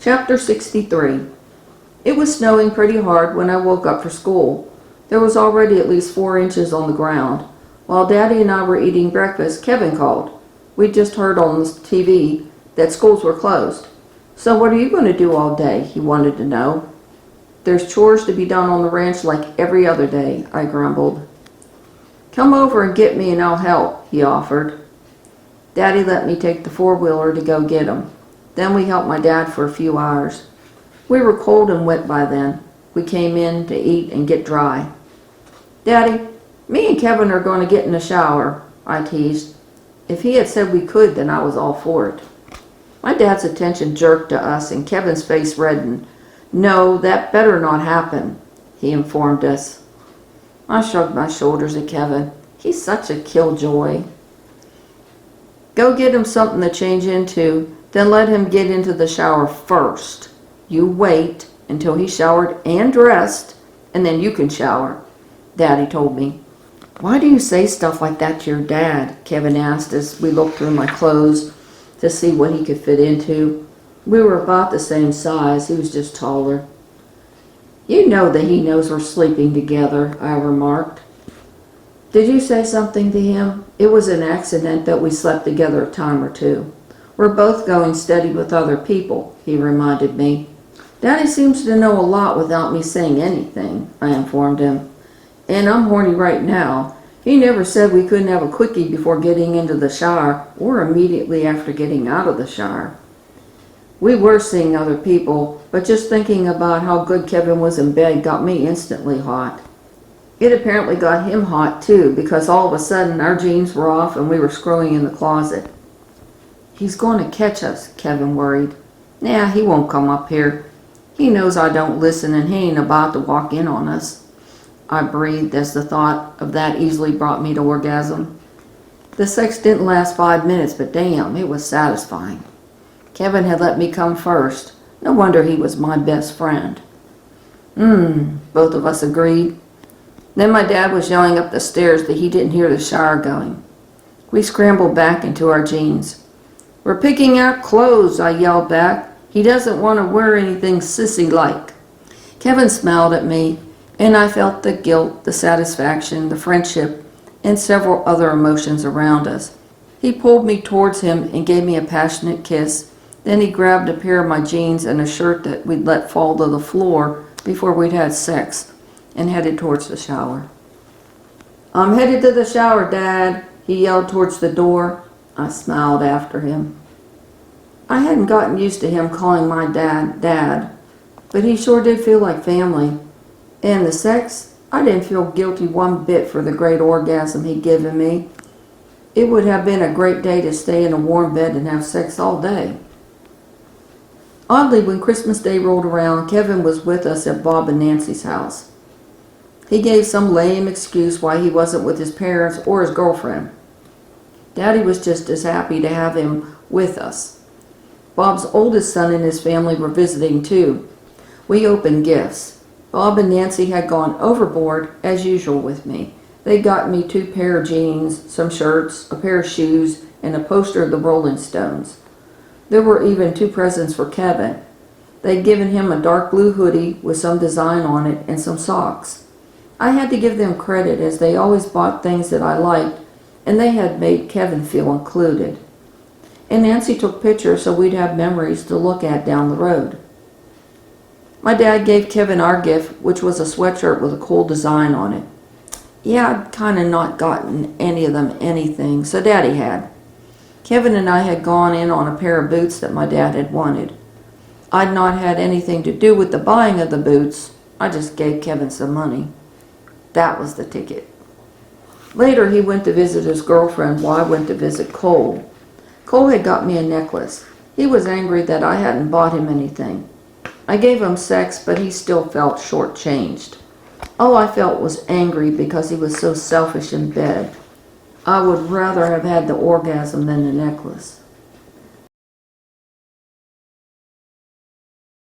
Chapter 63. It was snowing pretty hard when I woke up for school. There was already at least 4 inches on the ground. While Daddy and I were eating breakfast, Kevin called. We'd just heard on the TV that schools were closed. "So what are you going to do all day?" he wanted to know. "There's chores to be done on the ranch like every other day," I grumbled. "Come over and get me and I'll help," he offered. Daddy let me take the 4-wheeler to go get him. Then we helped my dad for a few hours. We were cold and wet by then. We came in to eat and get dry. "Daddy, me and Kevin are going to get in the shower," I teased. If he had said we could, then I was all for it. My dad's attention jerked to us and Kevin's face reddened. "No, that better not happen," he informed us. I shrugged my shoulders at Kevin. He's such a killjoy. "Go get him something to change into, then let him get into the shower first. You wait until he's showered and dressed, and then you can shower," Daddy told me. "Why do you say stuff like that to your dad?" Kevin asked as we looked through my clothes to see what he could fit into. We were about the same size. He was just taller. "You know that he knows we're sleeping together," I remarked. "Did you say something to him? It was an accident that we slept together a time or two. We're both going steady with other people," he reminded me. "Daddy seems to know a lot without me saying anything," I informed him. "And I'm horny right now. He never said we couldn't have a quickie before getting into the shower or immediately after getting out of the shower." We were seeing other people, but just thinking about how good Kevin was in bed got me instantly hot. It apparently got him hot too, because all of a sudden our jeans were off and we were screwing in the closet. "He's going to catch us," Kevin worried. "Nah, he won't come up here. He knows I don't listen and he ain't about to walk in on us." I breathed as the thought of that easily brought me to orgasm. The sex didn't last 5 minutes, but damn, it was satisfying. Kevin had let me come first. No wonder he was my best friend. Both of us agreed. Then my dad was yelling up the stairs that he didn't hear the shower going. We scrambled back into our jeans. "We're picking out clothes," I yelled back. "He doesn't want to wear anything sissy-like." Kevin smiled at me, and I felt the guilt, the satisfaction, the friendship, and several other emotions around us. He pulled me towards him and gave me a passionate kiss. Then he grabbed a pair of my jeans and a shirt that we'd let fall to the floor before we'd had sex and headed towards the shower. "I'm headed to the shower, Dad," he yelled towards the door. I smiled after him. I hadn't gotten used to him calling my dad, Dad, but he sure did feel like family. And the sex, I didn't feel guilty one bit for the great orgasm he'd given me. It would have been a great day to stay in a warm bed and have sex all day. Oddly, when Christmas Day rolled around, Kevin was with us at Bob and Nancy's house. He gave some lame excuse why he wasn't with his parents or his girlfriend. Daddy was just as happy to have him with us. Bob's oldest son and his family were visiting too. We opened gifts. Bob and Nancy had gone overboard, as usual with me. They got me 2 pair of jeans, some shirts, a pair of shoes, and a poster of the Rolling Stones. There were even 2 presents for Kevin. They'd given him a dark blue hoodie with some design on it and some socks. I had to give them credit as they always bought things that I liked, and they had made Kevin feel included. And Nancy took pictures so we'd have memories to look at down the road. My dad gave Kevin our gift, which was a sweatshirt with a cool design on it. Yeah, I'd kind of not gotten any of them anything, so Daddy had. Kevin and I had gone in on a pair of boots that my dad had wanted. I'd not had anything to do with the buying of the boots. I just gave Kevin some money. That was the ticket. Later, he went to visit his girlfriend while I went to visit Cole. Cole had got me a necklace. He was angry that I hadn't bought him anything. I gave him sex, but he still felt shortchanged. All I felt was angry because he was so selfish in bed. I would rather have had the orgasm than the necklace.